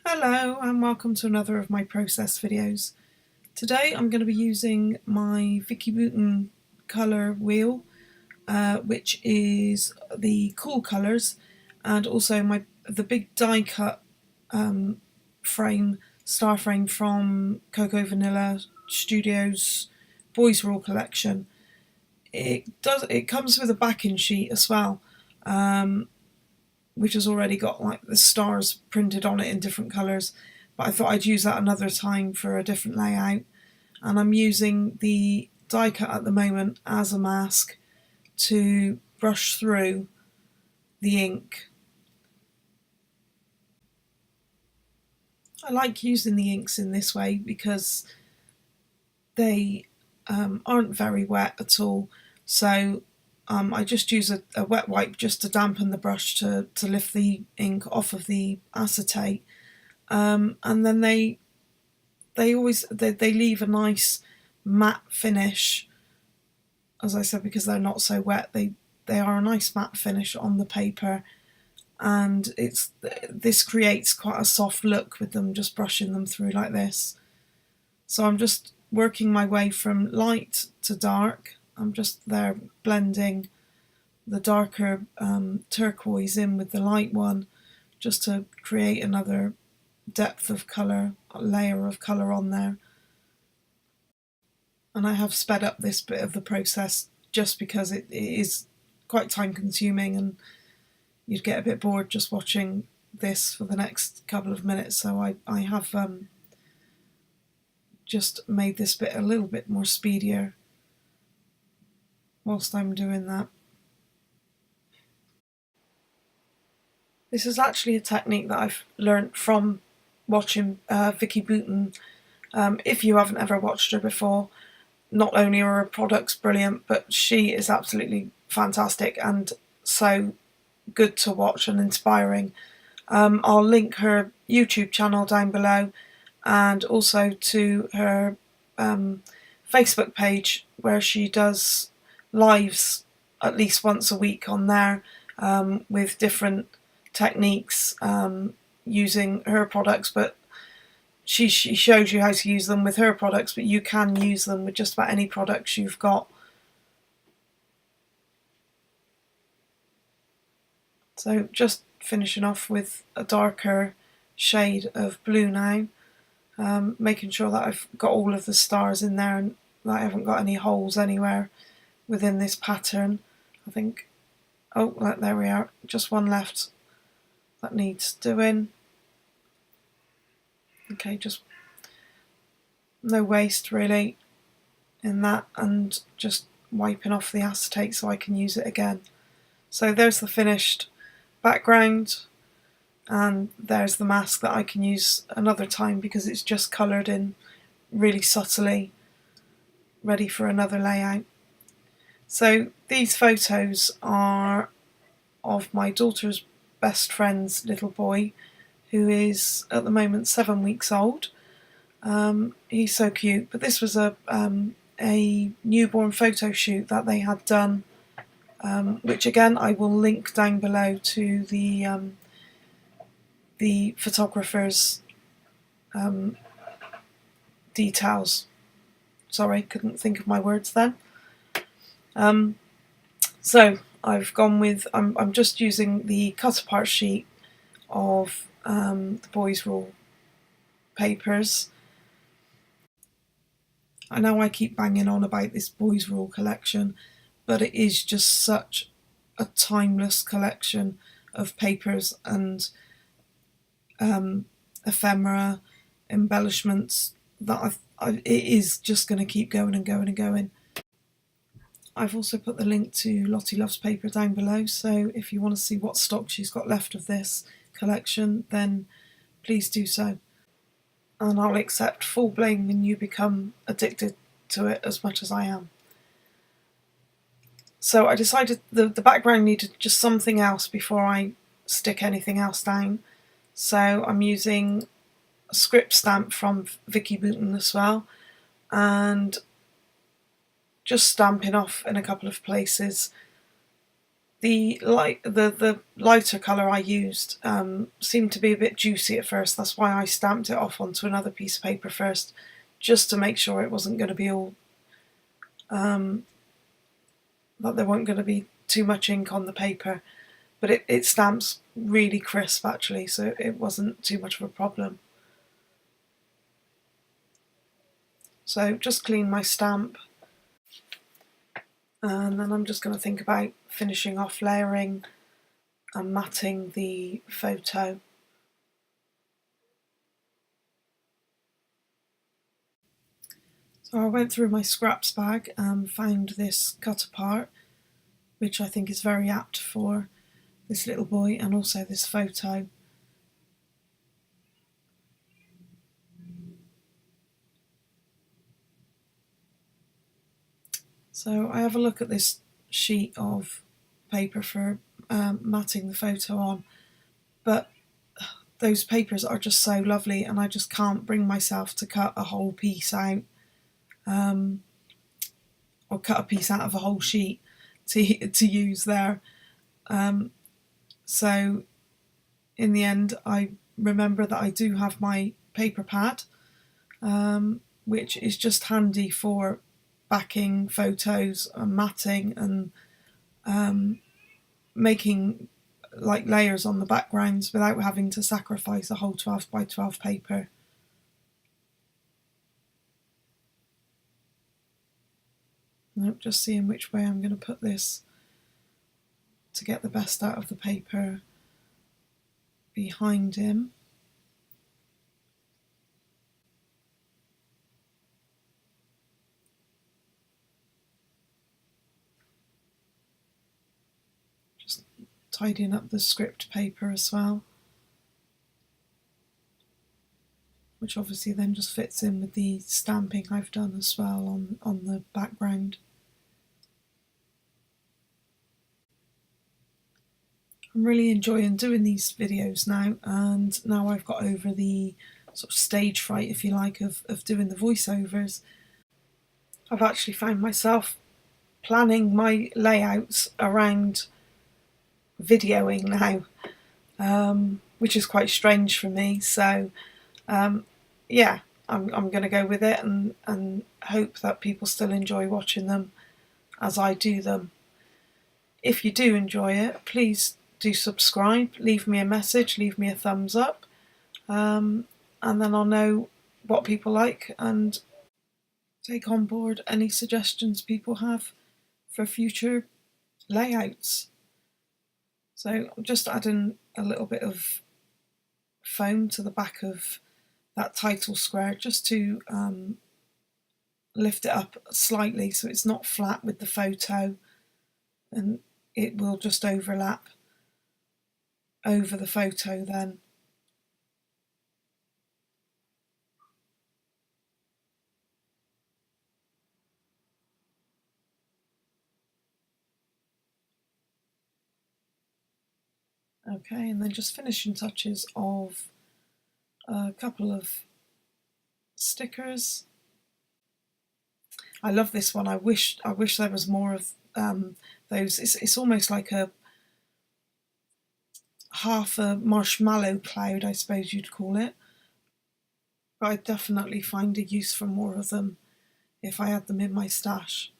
Hello and welcome to another of my process videos. Today I'm going to be using my Vicki Boutin colour wheel, which is the cool colours, and also the big die cut star frame from Coco Vanilla Studios Boys Rule collection. It comes with a backing sheet as well, which has already got like the stars printed on it in different colours, but I thought I'd use that another time for a different layout. And I'm using the die cut at the moment as a mask to brush through the ink. I like using the inks in this way because they aren't very wet at all, so I just use a wet wipe just to dampen the brush to lift the ink off of the acetate, and then they leave a nice matte finish. As I said, because they're not so wet, they are a nice matte finish on the paper, and this creates quite a soft look with them, just brushing them through like this. So I'm just working my way from light to dark. I'm just there blending the darker turquoise in with the light one, just to create another depth of colour, a layer of colour on there. And I have sped up this bit of the process just because it is quite time consuming and you'd get a bit bored just watching this for the next couple of minutes, so I have just made this bit a little bit more speedier whilst I'm doing that. This is actually a technique that I've learnt from watching Vicki Boutin. If you haven't ever watched her before, not only are her products brilliant, but she is absolutely fantastic and so good to watch and inspiring. I'll link her YouTube channel down below, and also to her Facebook page, where she does lives at least once a week on there, with different techniques using her products, but she shows you how to use them with her products, but you can use them with just about any products you've got. So just finishing off with a darker shade of blue now, making sure that I've got all of the stars in there and that I haven't got any holes anywhere within this pattern. I think, oh, there we are, just one left that needs doing. Okay, just no waste really in that, and just wiping off the acetate so I can use it again. So there's the finished background, and there's the mask that I can use another time because it's just coloured in really subtly, ready for another layout. So these photos are of my daughter's best friend's little boy, who is at the moment 7 weeks old. He's so cute, but this was a newborn photo shoot that they had done, which again I will link down below to the photographer's details. Sorry, couldn't think of my words then. So I've gone with, I'm just using the cut apart sheet of the Boys Rule papers. I know I keep banging on about this Boys Rule collection, but it is just such a timeless collection of papers and ephemera, embellishments, that it is just going to keep going and going and going. I've also put the link to Lottie Loves Paper down below, so if you want to see what stock she's got left of this collection, then please do so. And I'll accept full blame when you become addicted to it as much as I am. So I decided the background needed just something else before I stick anything else down. So I'm using a script stamp from Vicki Boutin as well, and just stamping off in a couple of places the lighter colour I used seemed to be a bit juicy at first. That's why I stamped it off onto another piece of paper first, just to make sure it wasn't going to be all that there wasn't going to be too much ink on the paper. But it stamps really crisp actually, so it wasn't too much of a problem. So just clean my stamp, and then I'm just going to think about finishing off layering and matting the photo. So I went through my scraps bag and found this cut apart, which I think is very apt for this little boy and also this photo. So I have a look at this sheet of paper for matting the photo on, but those papers are just so lovely and I just can't bring myself to cut a whole piece out, or cut a piece out of a whole sheet to use there. So in the end I remember that I do have my paper pad, which is just handy for backing photos and matting and making like layers on the backgrounds without having to sacrifice a whole 12 by 12 paper. Nope, just seeing which way I'm going to put this to get the best out of the paper behind him. Just tidying up the script paper as well, which obviously then just fits in with the stamping I've done as well on the background. I'm really enjoying doing these videos now, and now I've got over the sort of stage fright, if you like, of doing the voiceovers. I've actually found myself planning my layouts around videoing now, which is quite strange for me. So yeah, I'm going to go with it and hope that people still enjoy watching them as I do them. If you do enjoy it, please do subscribe, leave me a message, leave me a thumbs up, and then I'll know what people like and take on board any suggestions people have for future layouts. So I'm just adding a little bit of foam to the back of that title square just to lift it up slightly so it's not flat with the photo, and it will just overlap over the photo then. Okay, and then just finishing touches of a couple of stickers. I love this one. I wish there was more of those. It's almost like a half a marshmallow cloud, I suppose you'd call it. But I'd definitely find a use for more of them if I had them in my stash.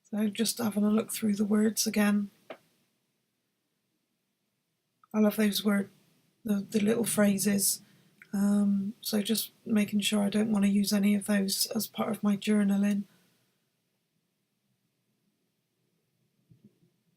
So just having a look through the words again. I love those words, the little phrases. So just making sure I don't want to use any of those as part of my journaling.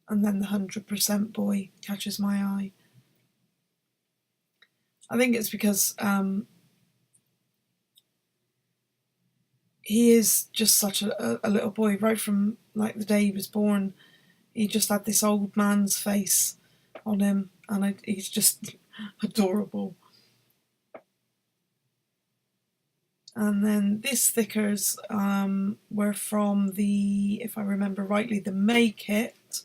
And then the 100% boy catches my eye. I think it's because he is just such a little boy. Right from like the day he was born, he just had this old man's face on him, and he's just adorable. And then these stickers were from the, if I remember rightly, the May kit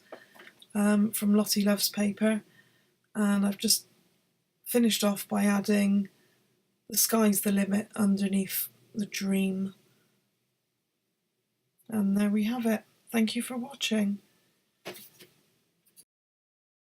from Lottie Loves Paper, and I've just finished off by adding the the sky's the limit underneath the dream. And there we have it. Thank you for watching.